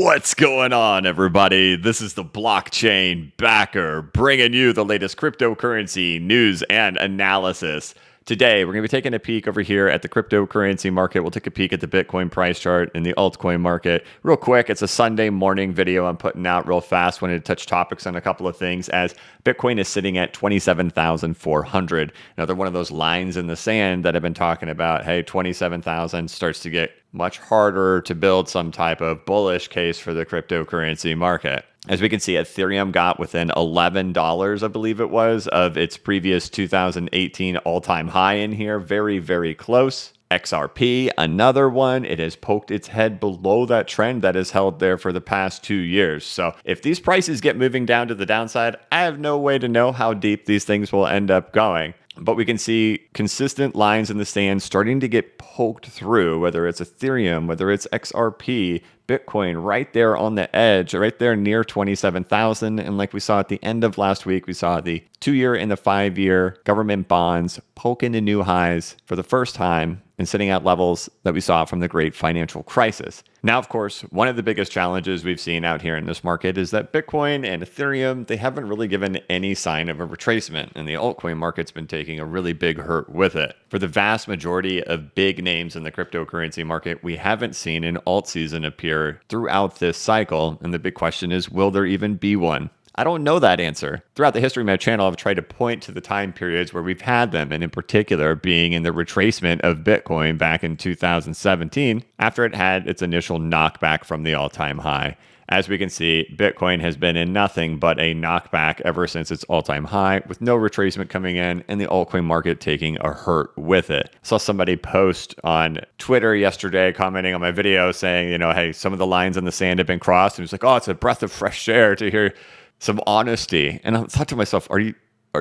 What's going on, everybody? This is the Blockchain Backer, bringing you the latest cryptocurrency news and analysis. Today, we're going to be taking a peek over here at the cryptocurrency market. We'll take a peek at the Bitcoin price chart and the altcoin market. Real quick, it's a Sunday morning video I'm putting out real fast. Wanted to touch topics on a couple of things as Bitcoin is sitting at 27,400. Another one of those lines in the sand that I've been talking about. Hey, 27,000 starts to get much harder to build some type of bullish case for the cryptocurrency market. As we can see, Ethereum got within $11, I believe it was, of its previous 2018 all-time high in here. Very, very close. XRP, another one, it has poked its head below that trend that has held there for the past 2 years. So if these prices get moving down to the downside, I have no way to know how deep these things will end up going. But we can see consistent lines in the sand starting to get poked through, whether it's Ethereum, whether it's XRP, Bitcoin, right there on the edge, right there near 27,000. And like we saw at the end of last week, we saw the 2-year and the 5-year government bonds poke into new highs for the first time and sitting at levels that we saw from the great financial crisis. Now, of course, one of the biggest challenges we've seen out here in this market is that Bitcoin and Ethereum, they haven't really given any sign of a retracement, and the altcoin market's been taking a really big hurt with it. For the vast majority of big names in the cryptocurrency market, we haven't seen an alt season appear throughout this cycle, and the big question is, will there even be one? I don't know that answer. Throughout the history of my channel, I've tried to point to the time periods where we've had them, and in particular being in the retracement of Bitcoin back in 2017, after it had its initial knockback from the all-time high. As we can see, Bitcoin has been in nothing but a knockback ever since its all-time high, with no retracement coming in and the altcoin market taking a hurt with it. I saw somebody post on Twitter yesterday commenting on my video saying, hey, some of the lines in the sand have been crossed. And it's like, oh, it's a breath of fresh air to hear some honesty. And I thought to myself, are you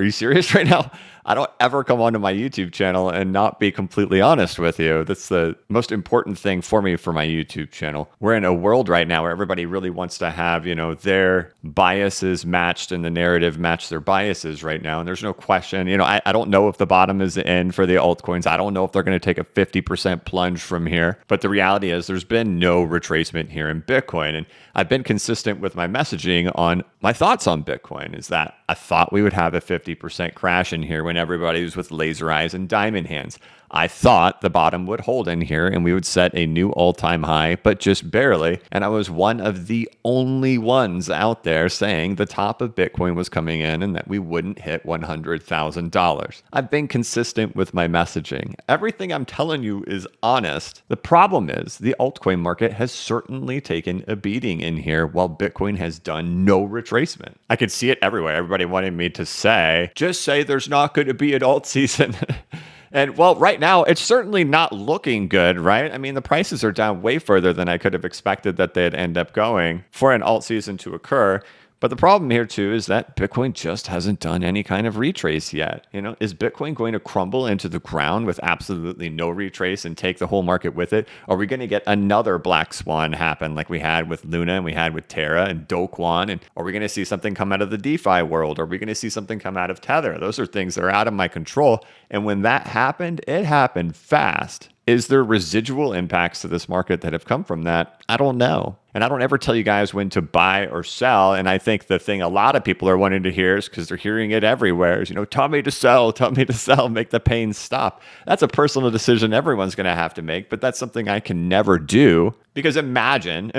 serious right now? I don't ever come onto my YouTube channel and not be completely honest with you. That's the most important thing for me for my YouTube channel. We're in a world right now where everybody really wants to have, their biases matched and the narrative match their biases right now. And there's no question, I don't know if the bottom is the end for the altcoins. I don't know if they're going to take a 50% plunge from here. But the reality is there's been no retracement here in Bitcoin. And I've been consistent with my messaging on my thoughts on Bitcoin is that I thought we would have a 50% crash in here when everybody was with laser eyes and diamond hands. I thought the bottom would hold in here and we would set a new all-time high, but just barely. And I was one of the only ones out there saying the top of Bitcoin was coming in and that we wouldn't hit $100,000. I've been consistent with my messaging. Everything I'm telling you is honest. The problem is the altcoin market has certainly taken a beating in here while Bitcoin has done no retracement. I could see it everywhere. Everybody wanted me to just say there's not going to be an alt season. And well, right now, it's certainly not looking good, right? I mean, the prices are down way further than I could have expected that they'd end up going for an alt season to occur. But the problem here, too, is that Bitcoin just hasn't done any kind of retrace yet. Is Bitcoin going to crumble into the ground with absolutely no retrace and take the whole market with it? Are we going to get another black swan happen like we had with Luna and we had with Terra and Do Kwon? And are we going to see something come out of the DeFi world? Are we going to see something come out of Tether? Those are things that are out of my control. And when that happened, it happened fast. Is there residual impacts to this market that have come from that? I don't know. And I don't ever tell you guys when to buy or sell. And I think the thing a lot of people are wanting to hear is because they're hearing it everywhere is, tell me to sell, make the pain stop. That's a personal decision everyone's going to have to make, but that's something I can never do because imagine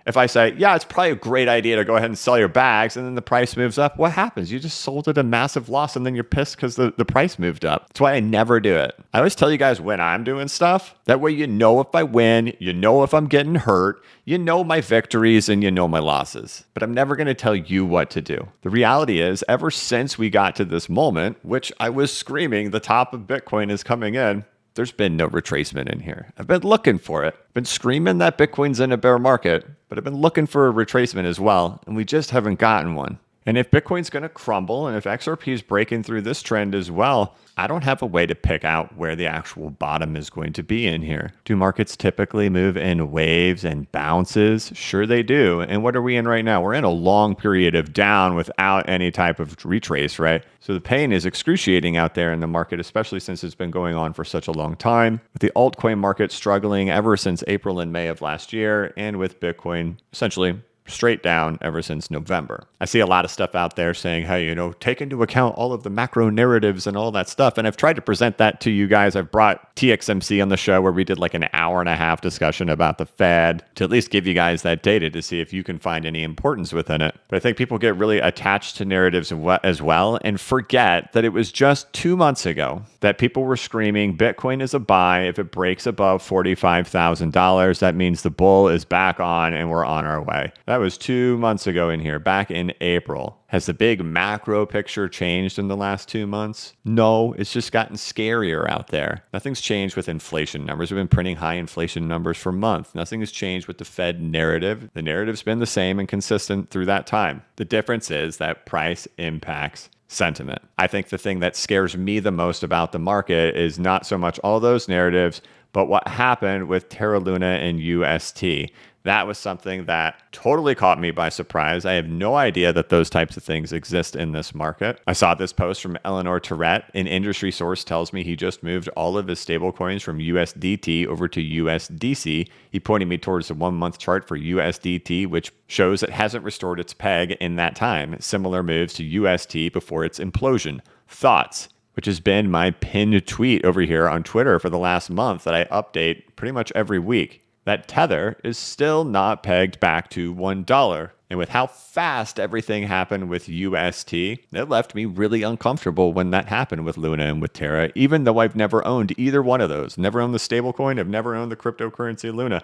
if I say, yeah, it's probably a great idea to go ahead and sell your bags and then the price moves up, what happens? You just sold at a massive loss and then you're pissed because the price moved up. That's why I never do it. I always tell you guys when I'm doing stuff. That way you know if I win, you know if I'm getting hurt, you know my victories and you know my losses. But I'm never going to tell you what to do. The reality is, ever since we got to this moment, which I was screaming, the top of Bitcoin is coming in, there's been no retracement in here. I've been looking for it. Been screaming that Bitcoin's in a bear market, but I've been looking for a retracement as well, and we just haven't gotten one. And if Bitcoin's going to crumble and if XRP is breaking through this trend as well, I don't have a way to pick out where the actual bottom is going to be in here. Do markets typically move in waves and bounces? Sure they do. And what are we in right now? We're in a long period of down without any type of retrace, right? So the pain is excruciating out there in the market, especially since it's been going on for such a long time. With the altcoin market struggling ever since April and May of last year, and with Bitcoin essentially straight down ever since November. I see a lot of stuff out there saying, hey, take into account all of the macro narratives and all that stuff. And I've tried to present that to you guys. I've brought TXMC on the show where we did like an hour and a half discussion about the Fed to at least give you guys that data to see if you can find any importance within it. But I think people get really attached to narratives as well and forget that it was just 2 months ago that people were screaming Bitcoin is a buy. If it breaks above $45,000, that means the bull is back on and we're on our way. That was 2 months ago in here, back in April. Has the big macro picture changed in the last 2 months? No, it's just gotten scarier out there. Nothing's changed with inflation numbers. We've been printing high inflation numbers for months. Nothing has changed with the Fed narrative. The narrative's been the same and consistent through that time. The difference is that price impacts sentiment. I think the thing that scares me the most about the market is not so much all those narratives, but what happened with Terra Luna and UST. That was something that totally caught me by surprise. I have no idea that those types of things exist in this market. I saw this post from Eleanor Tourette. An industry source tells me he just moved all of his stablecoins from USDT over to USDC. He pointed me towards the 1 month chart for USDT, which shows it hasn't restored its peg in that time. Similar moves to UST before its implosion. Thoughts? Which has been my pinned tweet over here on Twitter for the last month that I update pretty much every week. That Tether is still not pegged back to $1. And with how fast everything happened with UST, it left me really uncomfortable when that happened with Luna and with Terra, even though I've never owned either one of those. Never owned the stablecoin. I've never owned the cryptocurrency Luna.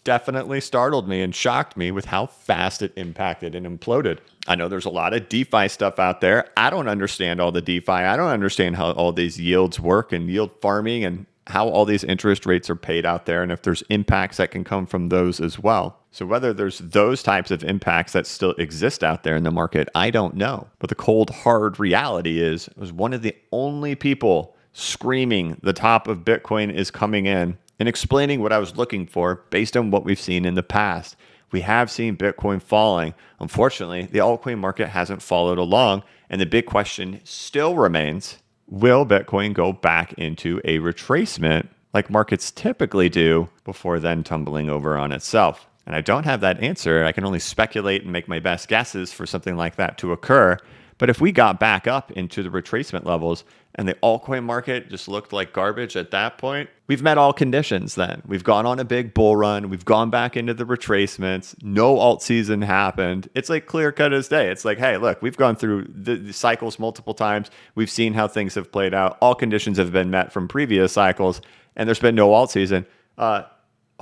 Definitely startled me and shocked me with how fast it impacted and imploded. I know there's a lot of DeFi stuff out there. I don't understand all the DeFi. I don't understand how all these yields work and yield farming and how all these interest rates are paid out there and if there's impacts that can come from those as well. So whether there's those types of impacts that still exist out there in the market, I don't know. But the cold, hard reality is I was one of the only people screaming the top of Bitcoin is coming in and explaining what I was looking for based on what we've seen in the past. We have seen Bitcoin falling. Unfortunately, the altcoin market hasn't followed along. And the big question still remains, will Bitcoin go back into a retracement like markets typically do before then tumbling over on itself? And I don't have that answer. I can only speculate and make my best guesses for something like that to occur. But if we got back up into the retracement levels and the altcoin market just looked like garbage at that point, we've met all conditions then. We've gone on a big bull run. We've gone back into the retracements. No alt season happened. It's like clear cut as day. It's like, hey, look, we've gone through the cycles multiple times. We've seen how things have played out. All conditions have been met from previous cycles, and there's been no alt season.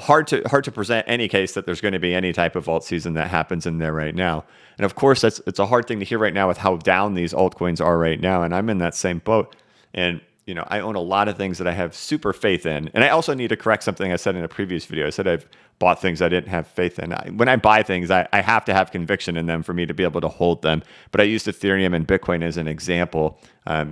Hard to present any case that there's going to be any type of alt season that happens in there right now. And of course, it's a hard thing to hear right now with how down these altcoins are right now. And I'm in that same boat. And I own a lot of things that I have super faith in. And I also need to correct something I said in a previous video. I said I've bought things I didn't have faith in. When I buy things, I have to have conviction in them for me to be able to hold them. But I used Ethereum and Bitcoin as an example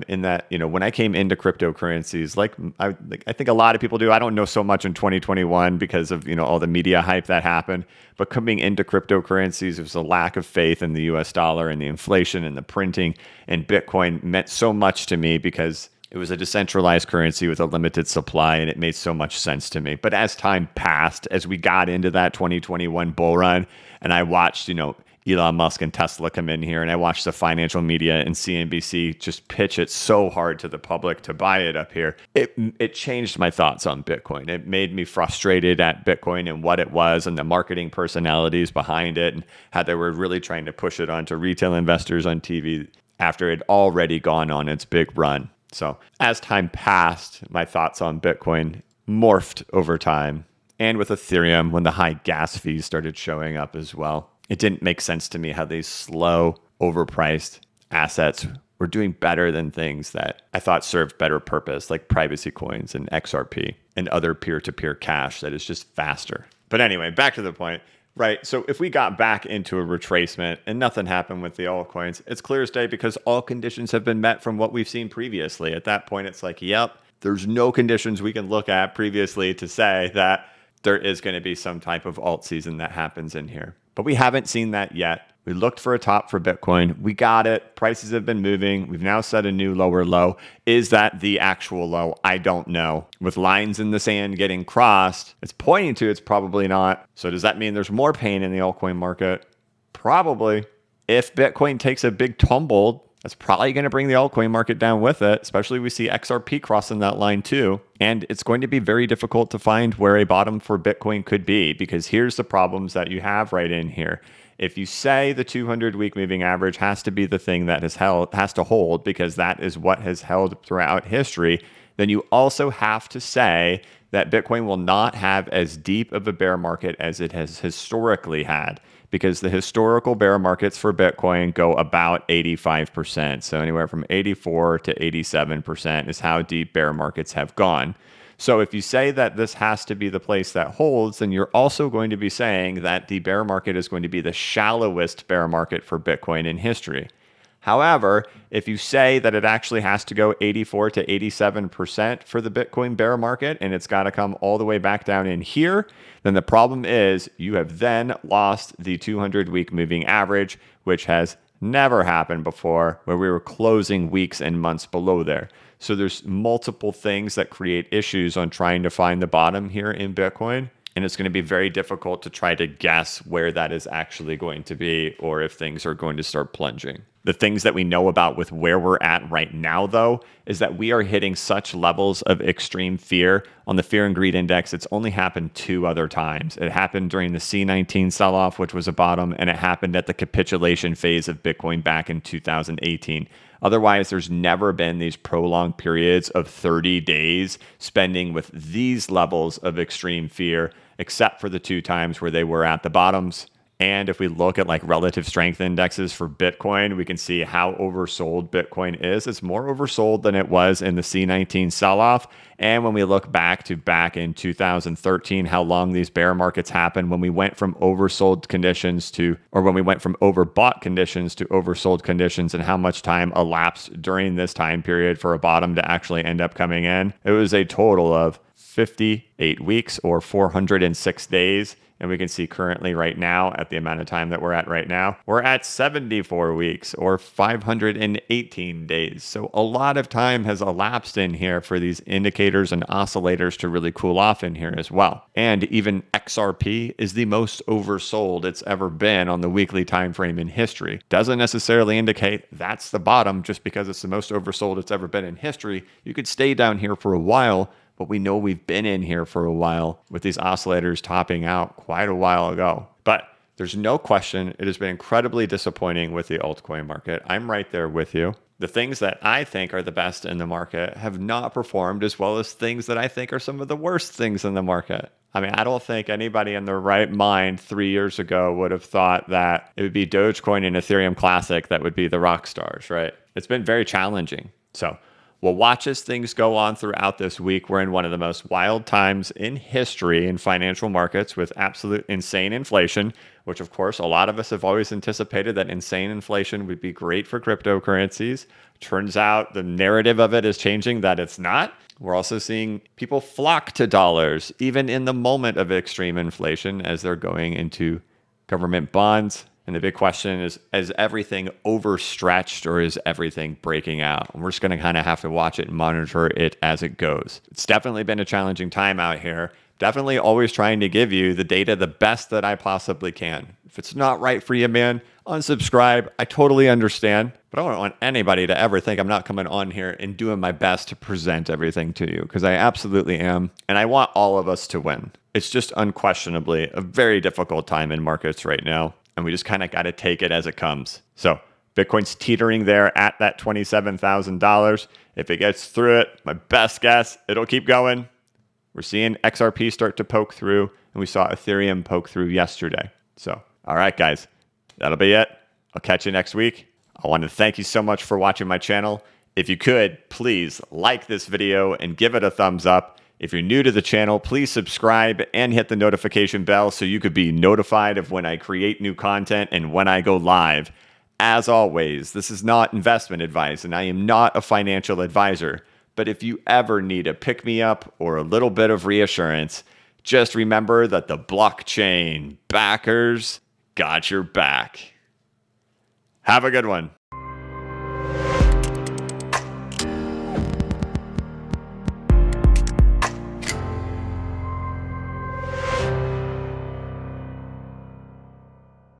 in that, when I came into cryptocurrencies, I think a lot of people do. I don't know so much in 2021 because of, all the media hype that happened. But coming into cryptocurrencies, there was a lack of faith in the US dollar and the inflation and the printing. And Bitcoin meant so much to me because it was a decentralized currency with a limited supply, and it made so much sense to me. But as time passed, as we got into that 2021 bull run, and I watched, Elon Musk and Tesla come in here, and I watched the financial media and CNBC just pitch it so hard to the public to buy it up here, it changed my thoughts on Bitcoin. It made me frustrated at Bitcoin and what it was and the marketing personalities behind it and how they were really trying to push it onto retail investors on TV after it had already gone on its big run. So as time passed, my thoughts on Bitcoin morphed over time. And with Ethereum, when the high gas fees started showing up as well, it didn't make sense to me how these slow, overpriced assets were doing better than things that I thought served better purpose, like privacy coins and XRP and other peer-to-peer cash that is just faster. But anyway, back to the point. Right. So if we got back into a retracement and nothing happened with the altcoins, it's clear as day because all conditions have been met from what we've seen previously. At that point, it's like, yep, there's no conditions we can look at previously to say that there is going to be some type of alt season that happens in here. But we haven't seen that yet. We looked for a top for Bitcoin. We got it. Prices have been moving. We've now set a new lower low. Is that the actual low? I don't know. With lines in the sand getting crossed, it's pointing to it's probably not. So does that mean there's more pain in the altcoin market? Probably. If Bitcoin takes a big tumble, that's probably going to bring the altcoin market down with it, especially we see XRP crossing that line too. And it's going to be very difficult to find where a bottom for Bitcoin could be, because here's the problems that you have right in here. If you say the 200-week moving average has to be the thing that has to hold, because that is what has held throughout history, then you also have to say that Bitcoin will not have as deep of a bear market as it has historically had, because the historical bear markets for Bitcoin go about 85%. So anywhere from 84 to 87% is how deep bear markets have gone. So if you say that this has to be the place that holds, then you're also going to be saying that the bear market is going to be the shallowest bear market for Bitcoin in history. However, if you say that it actually has to go 84 to 87% for the Bitcoin bear market, and it's got to come all the way back down in here, then the problem is you have then lost the 200-week moving average, which has never happened before, where we were closing weeks and months below there. So there's multiple things that create issues on trying to find the bottom here in Bitcoin. And it's going to be very difficult to try to guess where that is actually going to be, or if things are going to start plunging. The things that we know about with where we're at right now, though, is that we are hitting such levels of extreme fear. On the Fear and Greed Index, it's only happened 2 other times. It happened during the C19 sell-off, which was a bottom, and it happened at the capitulation phase of Bitcoin back in 2018. Otherwise, there's never been these prolonged periods of 30 days spending with these levels of extreme fear, except for the 2 times where they were at the bottoms. And if we look at like relative strength indexes for Bitcoin, we can see how oversold Bitcoin is. It's more oversold than it was in the C19 sell-off. And when we look back in 2013, how long these bear markets happened, when we went from oversold conditions to, or when we went from overbought conditions to oversold conditions, and how much time elapsed during this time period for a bottom to actually end up coming in, it was a total of 58 weeks or 406 days. And we can see currently right now, at the amount of time that we're at right now, we're at 74 weeks or 518 days. So a lot of time has elapsed in here for these indicators and oscillators to really cool off in here as well. And even XRP is the most oversold it's ever been on the weekly time frame in history. Doesn't necessarily indicate that's the bottom just because it's the most oversold it's ever been in history. You could stay down here for a while, but we know we've been in here for a while with these oscillators topping out quite a while ago. But there's no question it has been incredibly disappointing with the altcoin market. I'm right there with you. The things that I think are the best in the market have not performed as well as things that I think are some of the worst things in the market. I mean, I don't think anybody in their right mind 3 years ago would have thought that it would be Dogecoin and Ethereum Classic that would be the rock stars, right? It's been very challenging. So we'll watch as things go on throughout this week. We're in one of the most wild times in history in financial markets with absolute insane inflation, which of course, a lot of us have always anticipated that insane inflation would be great for cryptocurrencies. Turns out the narrative of it is changing that it's not. We're also seeing people flock to dollars, even in the moment of extreme inflation, as they're going into government bonds. And the big question is everything overstretched or is everything breaking out? And we're just going to kind of have to watch it and monitor it as it goes. It's definitely been a challenging time out here. Definitely always trying to give you the data the best that I possibly can. If it's not right for you, man, unsubscribe. I totally understand. But I don't want anybody to ever think I'm not coming on here and doing my best to present everything to you, because I absolutely am. And I want all of us to win. It's just unquestionably a very difficult time in markets right now. And we just kind of got to take it as it comes. So Bitcoin's teetering there at that $27,000. If it gets through it, my best guess, it'll keep going. We're seeing XRP start to poke through, and we saw Ethereum poke through yesterday. So, all right, guys, that'll be it. I'll catch you next week. I want to thank you so much for watching my channel. If you could, please like this video and give it a thumbs up. If you're new to the channel, please subscribe and hit the notification bell so you could be notified of when I create new content and when I go live. As always, this is not investment advice and I am not a financial advisor. But if you ever need a pick-me-up or a little bit of reassurance, just remember that the blockchain backers got your back. Have a good one.